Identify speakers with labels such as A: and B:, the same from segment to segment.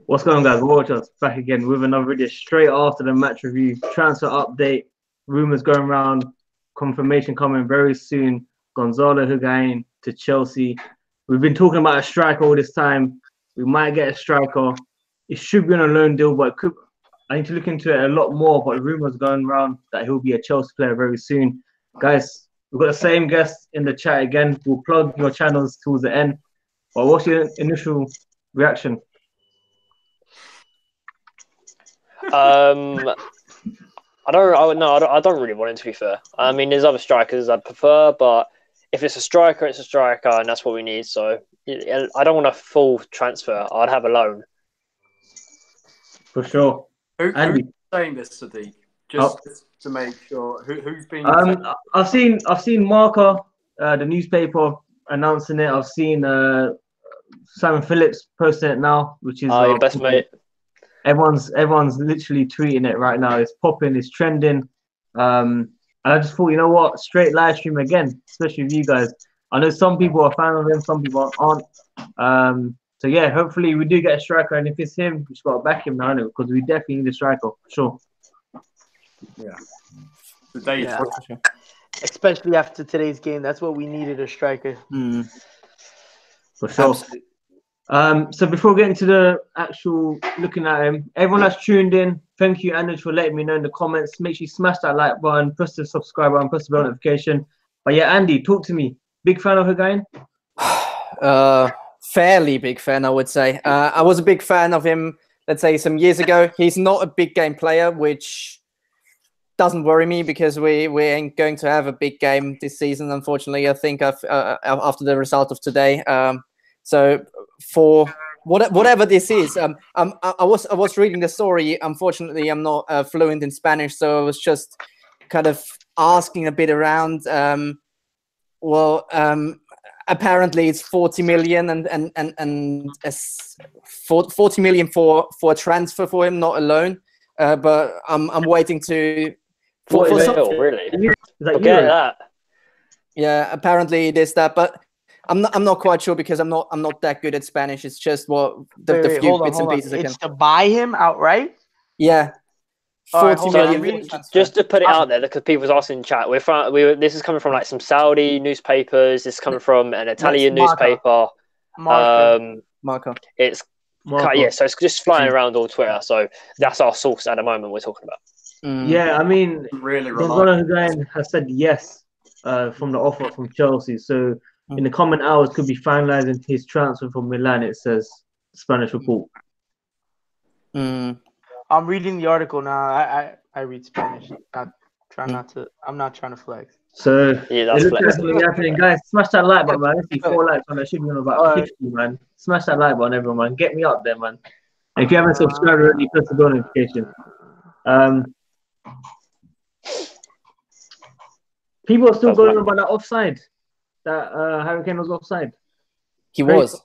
A: What's going on, guys? Watch us back again with another video straight after the match review. Transfer update, rumors going around, confirmation coming very soon. Gonzalo Higuain to Chelsea. We've been talking about a striker all this time. We might get a striker. It should be on a loan deal, but I need to look into it a lot more. But rumors going around that he'll be a Chelsea player very soon. Guys, we've got the same guest in the chat again. We'll plug your channels towards the end. But what's your initial reaction?
B: I don't really want him, to be fair. I mean, there's other strikers I'd prefer, but if it's a striker, it's a striker, and that's what we need. So I don't want a full transfer. I'd have a loan.
A: For sure.
C: Who's saying this, Sadiq? Just to make sure. Who's been?
A: I've seen Marca, the newspaper, announcing it. I've seen Simon Phillips posting it now, which is
B: your best mate.
A: Everyone's literally tweeting it right now. It's popping, it's trending. And I just thought, you know what, straight live stream again, especially with you guys. I know some people are fans of him, some people aren't. So yeah, hopefully we do get a striker, and if it's him, we just got to back him now, because we definitely need a striker, for sure.
C: Yeah.
D: Especially after today's game, that's what we needed, a striker.
A: For sure. Absolutely. So before getting to the actual looking at him, everyone that's tuned in, thank you, Anders, for letting me know in the comments. Make sure you smash that like button, press the subscribe button, press the bell notification. But yeah, Andy, talk to me. Big fan of Higuain?
E: Fairly big fan, I would say. I was a big fan of him, let's say, some years ago. He's not a big game player, which doesn't worry me because we ain't going to have a big game this season, unfortunately. I think after the result of today. So for whatever this is, I was reading the story. Unfortunately, I'm not fluent in Spanish, so I was just kind of asking a bit around. Apparently it's 40 million and 40 million for a transfer for him, not a loan. But I'm waiting to.
B: Really? Forget that.
E: Yeah, apparently it is that, but I'm not quite sure because I'm not that good at Spanish. It's just what the few bits and pieces I can.
D: It's to buy him outright?
E: Yeah. 40 million.
B: Just to put it out there, because people's asking in chat, this is coming from like some Saudi newspapers. This is coming from an Italian newspaper.
E: Marco.
B: It's yeah, so it's just flying around all Twitter. So that's our source at the moment we're talking about.
A: Yeah, I mean,
C: really,
A: Gonzalo Higuain has said yes from the offer from Chelsea. So in the coming hours, could be finalizing his transfer from Milan. It says Spanish report.
D: I'm reading the article now. I read Spanish. I'm not trying to flex.
A: So
B: yeah, that's
A: it looks definitely happening, guys. Smash that like button, man. Let's see 4 likes on that. Should be on about 50, man. Smash that like button, everyone, man. Get me up there, man. And if you haven't subscribed already, press the bell notification. People are still going on about that offside. That Harry Kane was offside.
E: He was.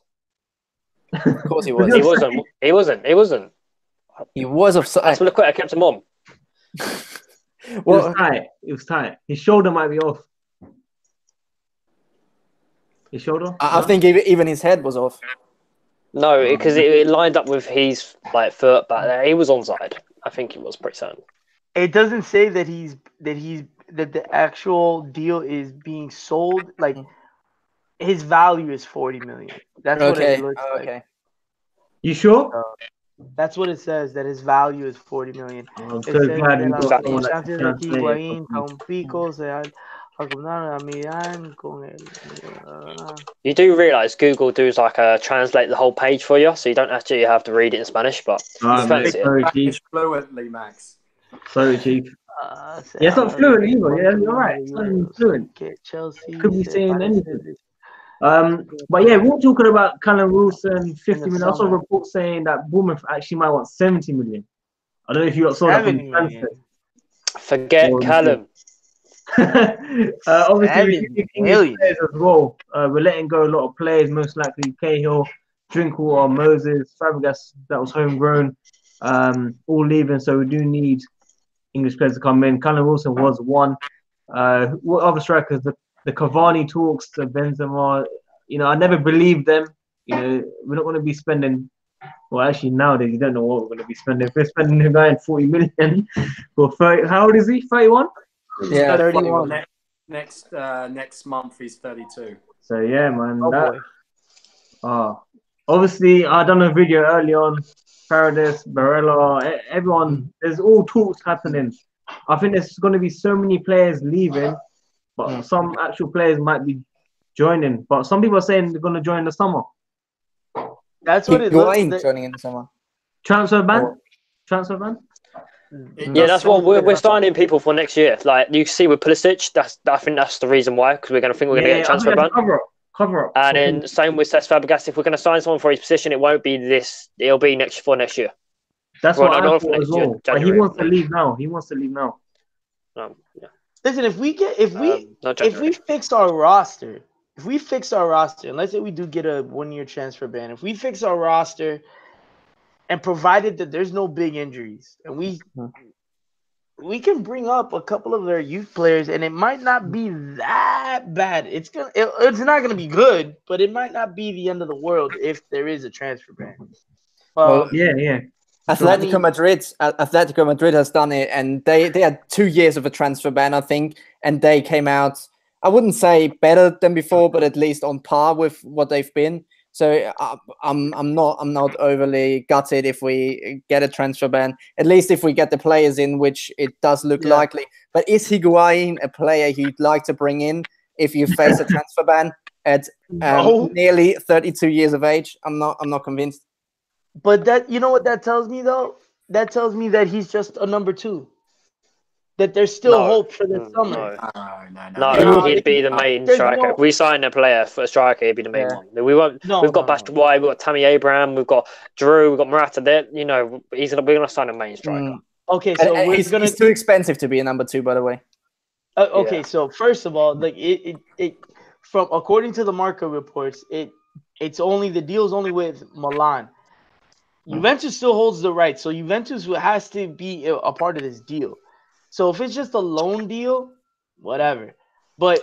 E: Of course he was.
B: He wasn't.
E: He was offside.
B: That's what I kept him on.
A: It was tight. His shoulder might be off. His shoulder?
E: I think even his head was off.
B: No, because it lined up with his foot back there. He was onside. I think he was pretty certain.
D: It doesn't say that the actual deal is being sold. Like his value is 40 million. That's what it looks like.
A: You sure?
D: That's what it says. That his value is 40 million.
A: I'm so glad you got
B: You do realise Google does translate the whole page for you, so you don't actually have to read it in Spanish. But
C: fluently, Max.
A: Sorry, Chief. It's not fluent either. Yeah, you're right. It's not even fluent.
D: Chelsea.
A: Could be saying anything. But yeah, we're talking about Callum Wilson, 50 million. I saw a report saying that Bournemouth actually might want 70 million. I don't know if you saw that from the transfer.
B: Forget Callum.
A: Obviously, we're players as well. We're letting go a lot of players, most likely Cahill, Drinkwater, Moses, Fabregas, that was homegrown, all leaving. So we do need English players to come in. Callum Wilson was one. What other strikers? The Cavani talks, the Benzema. I never believed them. We're not going to be spending Well, actually, nowadays you don't know what we're going to be spending. If we're spending a guy in 40 million for 30, how old is he? 31.
E: Yeah,
D: 31.
C: Next month he's 32.
A: So yeah, man.
D: Oh boy.
A: Obviously, I done a video early on. Paradise, Barella, everyone. There's all talks happening. I think there's going to be so many players leaving, but some actual players might be joining. But some people are saying they're going to join in the summer.
D: That's what it looks
E: Higuain
D: like.
E: joining in the summer.
A: Transfer ban? Transfer ban?
B: Yeah, that's what we're signing people for next year. Like you see with Pulisic, I think that's the reason why, because we're going to get a transfer ban.
A: Cover up.
B: And then same with Cesc Fabregas. If we're going to sign someone for his position, it won't be this. It'll be next year.
A: That's
B: well,
A: what
B: no,
A: I
B: not
A: thought as well. But he wants to leave now.
B: Yeah.
D: Listen, if we fix our roster, and let's say we do get a 1-year transfer ban, if we fix our roster, and provided that there's no big injuries, and we can bring up a couple of their youth players, and it might not be that bad. It's not gonna be good, but it might not be the end of the world if there is a transfer ban.
A: Yeah.
E: Atletico Madrid has done it, and they had 2 years of a transfer ban, I think, and they came out, I wouldn't say better than before, but at least on par with what they've been. So I'm not overly gutted if we get a transfer ban. At least if we get the players in, which it does look likely. But is Higuain a player you'd like to bring in if you face a transfer ban at nearly 32 years of age? I'm not convinced.
D: But that, you know what that tells me though? That tells me that he's just a number 2. That there's still hope for the summer.
B: No, he'd be the main striker. If we sign a player for a striker, he'd be the main one. We won't. We've got Bastard White, we've got Tammy Abraham, we've got Drew, we've got Morata. We're gonna sign a main striker.
D: Okay, so
E: he's too expensive to be a number 2, by the way.
D: So first of all, like it from according to the market reports, it's only the deal's only with Milan. Juventus still holds the right, so Juventus has to be a part of this deal. So if it's just a loan deal, whatever. But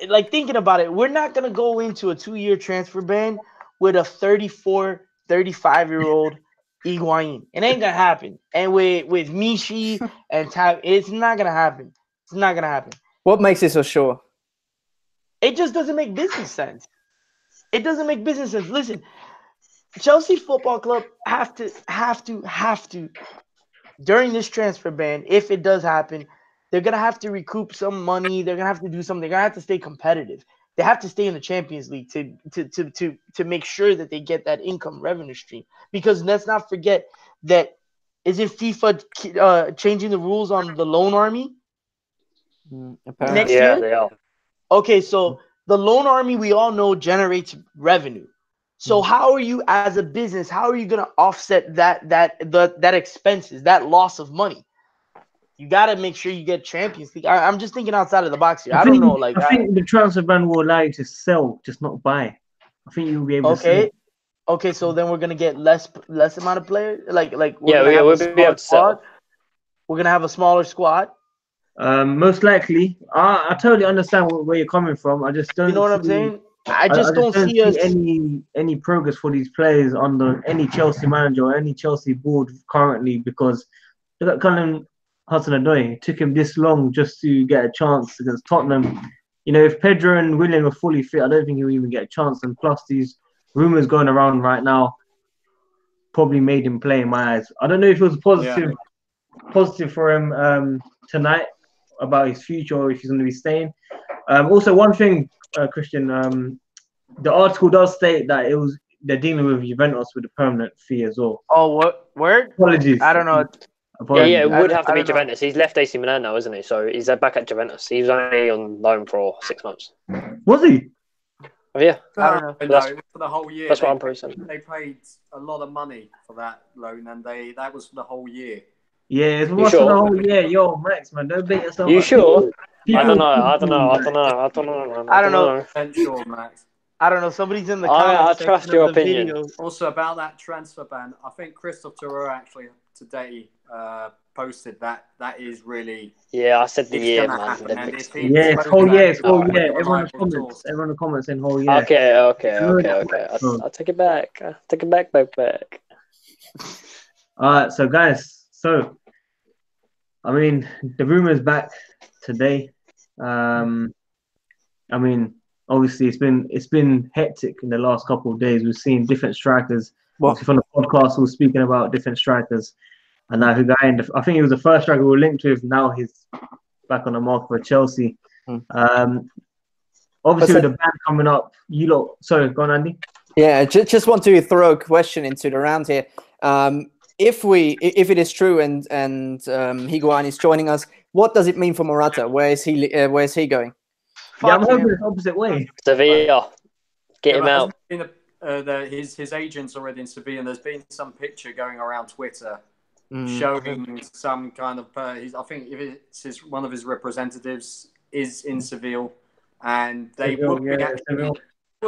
D: like thinking about it, we're not gonna go into a 2-year transfer ban with a 34, 35-year-old Higuain. It ain't gonna happen. And with Mishi and Tab, it's not gonna happen. It's not gonna happen.
E: What makes it so sure?
D: It just doesn't make business sense. It doesn't make business sense. Listen, Chelsea Football Club have to during this transfer ban, if it does happen, they're gonna have to recoup some money. They're gonna have to do something. They're gonna have to stay competitive. They have to stay in the Champions League to make sure that they get that income revenue stream. Because let's not forget that isn't FIFA changing the rules on the loan army next year?
B: Yeah, they are.
D: Okay, so the loan army we all know generates revenue. So how are you as a business? How are you going to offset that expenses, that loss of money? You got to make sure you get Champions League. I'm just thinking outside of the box here. I don't know. Like
A: I think the transfer ban will allow you to sell, just not buy. I think you'll be able to sell.
D: Okay, so then we're gonna get less amount of players. We'll be
B: able to sell.
D: We're gonna have a smaller squad.
A: Most likely. I totally understand where you're coming from. I just don't.
D: You know what I'm saying? I just don't see us
A: any progress for these players under any Chelsea manager or any Chelsea board currently, because look at HUDSON-ODOI. It took him this long just to get a chance against Tottenham. You know, if Pedro and Willian were fully fit, I don't think he'll even get a chance. And plus, these rumors going around right now probably made him play in my eyes. I don't know if it was positive for him tonight about his future or if he's going to be staying. Also, one thing, Christian, the article does state that they're dealing with Juventus with a permanent fee as well.
D: Oh, what word?
A: Apologies.
D: I don't know.
A: Apologies.
B: Yeah, it would have to be Juventus. He's left AC Milan now, isn't he? So he's back at Juventus. He was only on loan for 6 months.
A: Was he?
B: Oh, yeah.
D: I don't know.
C: No, for the whole year.
B: That's what I'm pretty certain.
C: They paid a lot of money for that loan, and that was for the whole year.
A: Yeah, it's for the whole year. Yo, Max, man, don't beat yourself.
B: You sure?
A: People,
B: I don't know.
D: I don't know.
C: I'm sure, Max.
D: I don't know. Somebody's in the
B: I
D: comments
B: trust
D: section
B: your
D: of the
B: opinion.
D: video.
C: Also about that transfer ban, I think Christophe Thoreau actually today posted that is really
B: I said the year,
C: gonna
B: man.
C: happen. And if he
A: it's whole year, it's whole
C: with
A: year.
C: the
A: Everyone in the
C: reliable
A: comments,
C: source.
A: everyone in the comments saying whole year.
B: Okay. I'll take it back. Take it back.
A: All right, so guys, I mean, the rumor is back today. I mean, obviously, it's been hectic in the last couple of days. We've seen different strikers. Obviously, from the podcast, we were speaking about different strikers. And now Higuain, I think he was the first striker we were linked with. Now he's back on the market for Chelsea. Obviously, with the ban coming up, sorry, go on, Andy.
E: Yeah, just want to throw a question into the round here. If it is true and Higuain is joining us, what does it mean for Morata? Where is he going?
A: I'm hoping it's the opposite way.
B: Sevilla, get him out.
C: His agent's already in Sevilla, and there's been some picture going around Twitter showing some kind of. I think if it's one of his representatives is in Seville, and they would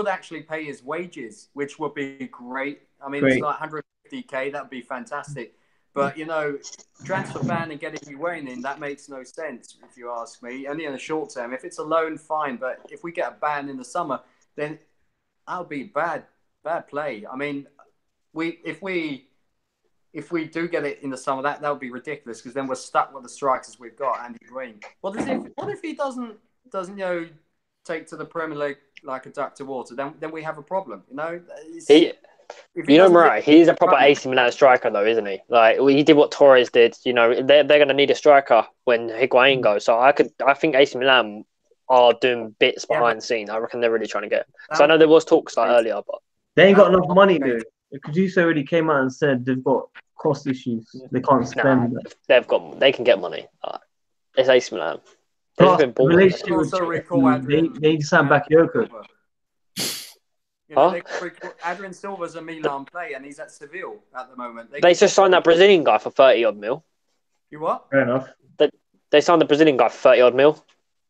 C: actually pay his wages, which would be great. I mean, it's like 150k. That would be fantastic. But, transfer ban and getting Higuain in, that makes no sense, if you ask me. Only in the short term. If it's a loan, fine. But if we get a ban in the summer, then that'll be bad play. I mean, if we do get it in the summer, that would be ridiculous because then we're stuck with the strikers we've got and Higuain. What if he doesn't take to the Premier League like a duck to water? Then we have a problem,
B: Right? He's a proper AC Milan striker, though, isn't he? Like he did what Torres did. They're going to need a striker when Higuain goes. So I think AC Milan are doing bits behind the scene. I reckon they're really trying to get him. So I know there was talks earlier, but
A: they ain't got enough money, dude. Caduce already came out and said they've got cost issues. They can't spend.
B: They can get money. It's AC Milan.
A: Plus, they signed Bakayoko.
C: Adrian Silva's a Milan player and he's at Seville at the moment.
B: They just signed that Brazilian guy for 30 odd mil.
C: You what?
A: Fair enough.
B: They signed the Brazilian guy for 30 odd mil.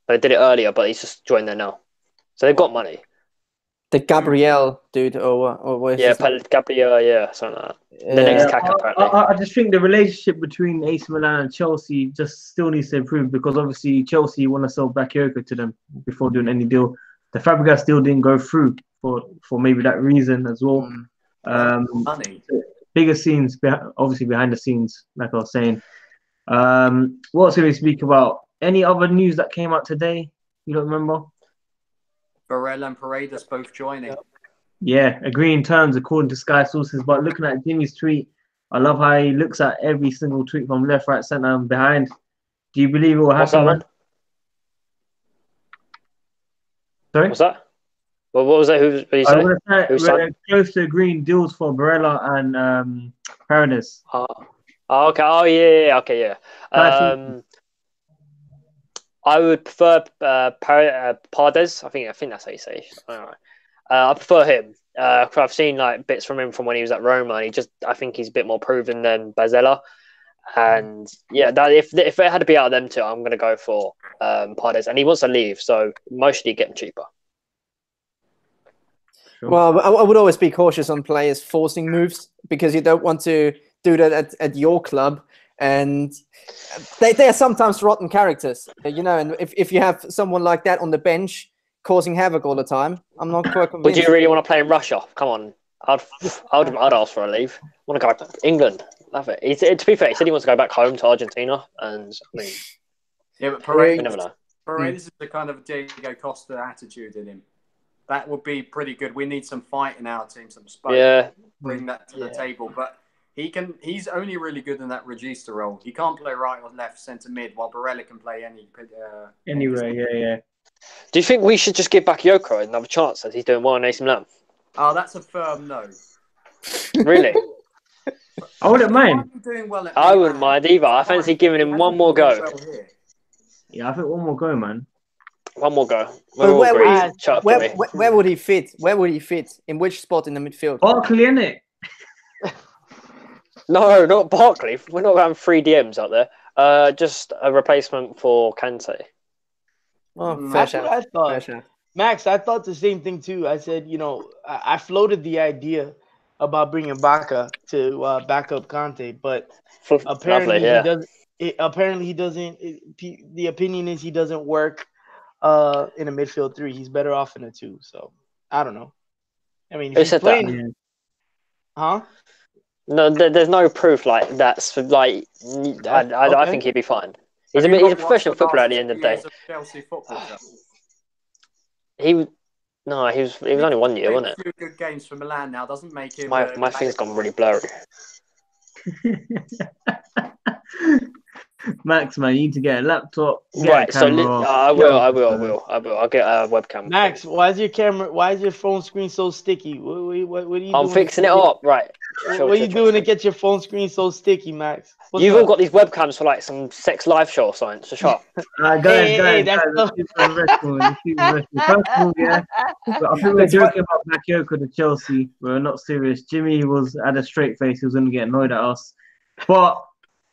B: They did it earlier, but he's just joined there now. So they've got money.
E: The Gabriel dude, or what is
B: Gabriel, something like that. The next Kaka, apparently.
A: I just think the relationship between AC Milan and Chelsea just still needs to improve because obviously Chelsea want to sell Bakayoko to them before doing any deal. The Fabregas deal didn't go through for maybe that reason as well.
C: Money.
A: Bigger scenes, obviously behind the scenes, like I was saying. What else can we speak about? Any other news that came out today? You don't remember?
C: Barella and Paredes both joining.
A: Yeah, agreeing terms according to Sky sources. But looking at Jimmy's tweet, I love how he looks at every single tweet from left, right, centre, and behind. Do you believe it will happen?
B: What's that,
A: Sorry?
B: What's that? Well, what was that? Who
A: we're close to agreeing deals for Barella and Paredes.
B: Okay. Oh, yeah. Okay, yeah. I would prefer Paredes. I think that's how you say it. I prefer him. I've seen bits from him from when he was at Roma, and I think he's a bit more proven than Bazella. And if it had to be out of them two, I'm going to go for Paredes. And he wants to leave, so mostly get him cheaper.
A: Sure.
E: Well, I would always be cautious on players forcing moves because you don't want to do that at your club. And they are sometimes rotten characters, and if you have someone like that on the bench causing havoc all the time, I'm not quite convinced.
B: Would you really want to play in Russia? Come on. I'd ask for a leave. I want to go to England. Love it. To be fair, he said he wants to go back home to Argentina. And I mean,
C: but Paredes,
B: you never know.
C: Paredes is the kind of Diego Costa attitude in him. That would be pretty good. We need some fight in our team, some spunk.
B: Yeah.
C: Bring that to the table. But he's only really good in that Regista role. He can't play right or left centre mid, while Barella can play
A: anywhere. Yeah.
B: Do you think we should just give Bakayoko another chance as he's doing well in AC Milan?
C: Oh, that's a firm no.
B: Really?
A: I wouldn't mind.
B: I wouldn't mind either. I fancy giving him one more go.
A: Yeah, I think one more go, man.
B: One more go.
E: Where would he fit? Where would he fit? In which spot in the midfield?
A: Barkley, innit?
B: No, not Barkley. We're not having 3 DMs out there. Just a replacement for Kante.
E: Oh, fair shout.
D: Max, I thought the same thing too. I said, I floated the idea about bringing Baca to back up Conte, but apparently he doesn't. Apparently he doesn't. The opinion is he doesn't work in a midfield 3. He's better off in a 2. So I don't know. I mean, if he's playing, huh?
B: No, there's no proof like that's like. I think he'd be fine. He's a professional footballer at the end of the day.
C: Chelsea football club.
B: He was only 1 year, wasn't it?
C: A few good games for Milan now doesn't make him.
B: My thing's gone really blurry.
A: Max, man, you need to get a laptop.
B: Right, so I will. I'll get a webcam.
D: Max, why is your phone screen so sticky? What are you doing?
B: I'm fixing it up, right.
D: What are you doing to get your phone screen so sticky, Max?
B: You've all got these webcams for like some sex live show or something, so shut up.
A: Guys, first of all, yeah. But I think we're joking about Bakayoko to Chelsea. We're not serious. Jimmy had a straight face. He was going to get annoyed at us. But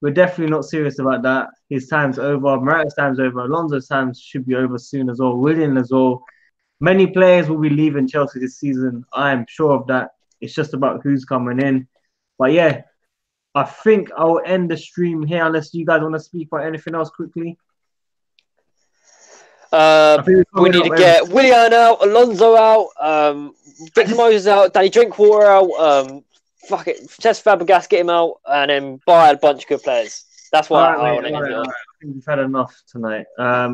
A: we're definitely not serious about that. His time's over. Morata's time's over. Alonso's time should be over soon as well. Willian as well. Many players will be leaving Chelsea this season. I'm sure of that. It's just about who's coming in. But yeah, I think I'll end the stream here unless you guys want to speak about anything else quickly.
B: We need to get Willian out, Alonso out, Victor Moses out, Danny Drinkwater out, fuck it, Cesc Fabregas, get him out, and then buy a bunch of good players. That's what I want to end it on.
A: I think we've had enough tonight.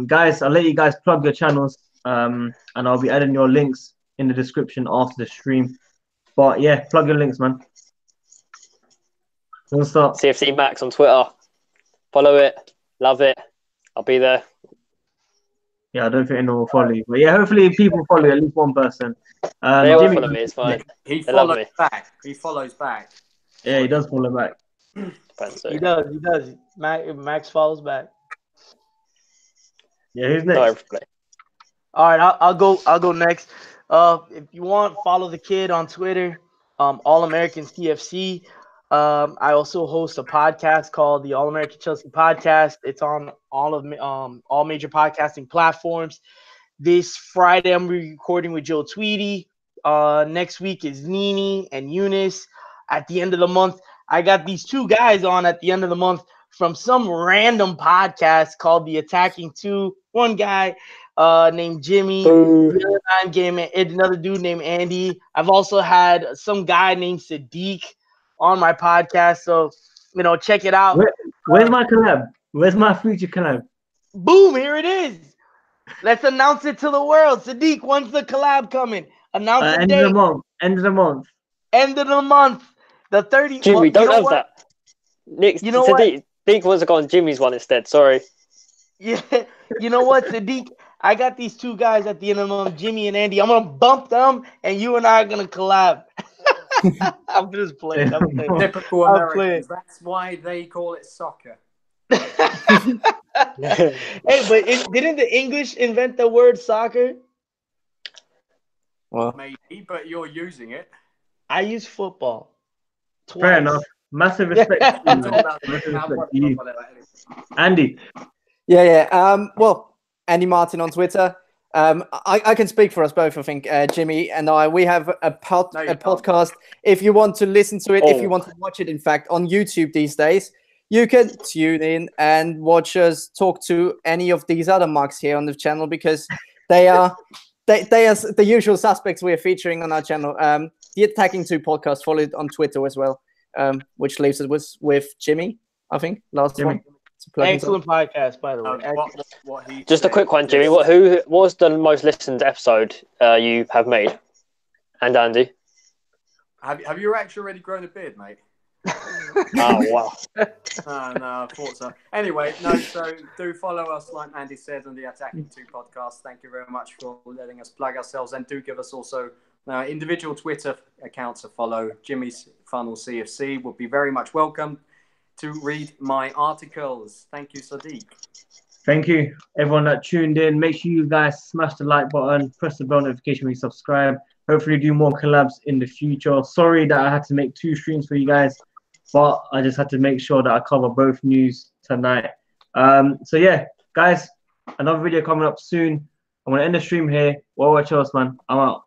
A: Guys, I'll let you guys plug your channels, and I'll be adding your links in the description after the stream. But yeah, plug your links, man. We'll start.
B: CFC Max on Twitter. Follow it. Love it. I'll be there.
A: Yeah, I don't think anyone will follow you. But yeah, hopefully people follow you, at least one person.
B: They all follow me, it's fine.
C: He follows back. He follows back.
A: Yeah, he does follow back.
D: He does. Max follows back.
A: Yeah, who's next?
D: All right, I'll go next. If you want, follow the kid on Twitter, All American CFC. I also host a podcast called the All American Chelsea Podcast. It's on all major podcasting platforms. This Friday, I'm recording with Joe Tweedy. Next week is Nini and Eunice. At the end of the month, I got these 2 guys on at the end of the month from some random podcast called The Attacking Two. One guy named Jimmy, the other game, another dude named Andy. I've also had some guy named Sadiq on my podcast, so check it out.
A: Where's my collab? Where's my future collab?
D: Boom, here it is. Let's announce it to the world. Sadiq, when's the collab coming? Announce the
A: end
D: date.
A: of the month. End of the month.
D: End of the month. The 30th.
B: Jimmy, don't have that. Nick,
D: you know what?
B: Sadiq wants to go on Jimmy's one instead. Sorry.
D: Yeah. You know what, Sadiq? I got these 2 guys at the end of the month, Jimmy and Andy. I'm gonna bump them, and you and I are gonna collab. I'm just playing.
C: Typical Americans. That's why they call it soccer.
D: Hey, but didn't the English invent the word soccer?
A: Well,
C: maybe, but you're using it.
D: I use football. Twice.
A: Fair enough. Massive respect to you. Andy.
E: Yeah. Well, Andy Martin on Twitter. I can speak for us both. I think Jimmy and I, we have a podcast. If you want to listen to it, if you want to watch it, in fact, on YouTube these days, you can tune in and watch us talk to any of these other marks here on the channel, because they are the usual suspects we are featuring on our channel. The Attacking Two podcast, followed on Twitter as well, which leaves us with Jimmy, I think, last one.
D: Excellent podcast, by the way.
B: Just a quick one, Jimmy. What was the most listened episode you have made? And Andy?
C: Have you actually already grown a beard, mate?
B: Oh, wow.
C: No, I thought so. Anyway, so do follow us, like Andy said, on the Attacking Two podcast. Thank you very much for letting us plug ourselves, and do give us also individual Twitter accounts to follow. Jimmy's Funnel CFC would be very much welcome to read my articles. Thank you, Sadiq.
A: Thank you, everyone that tuned in. Make sure you guys smash the like button, press the bell notification when you subscribe. Hopefully do more collabs in the future. Sorry that I had to make 2 streams for you guys, but I just had to make sure that I cover both news tonight. So yeah, guys, another video coming up soon. I'm gonna end the stream here. Well, watch us, man. I'm out.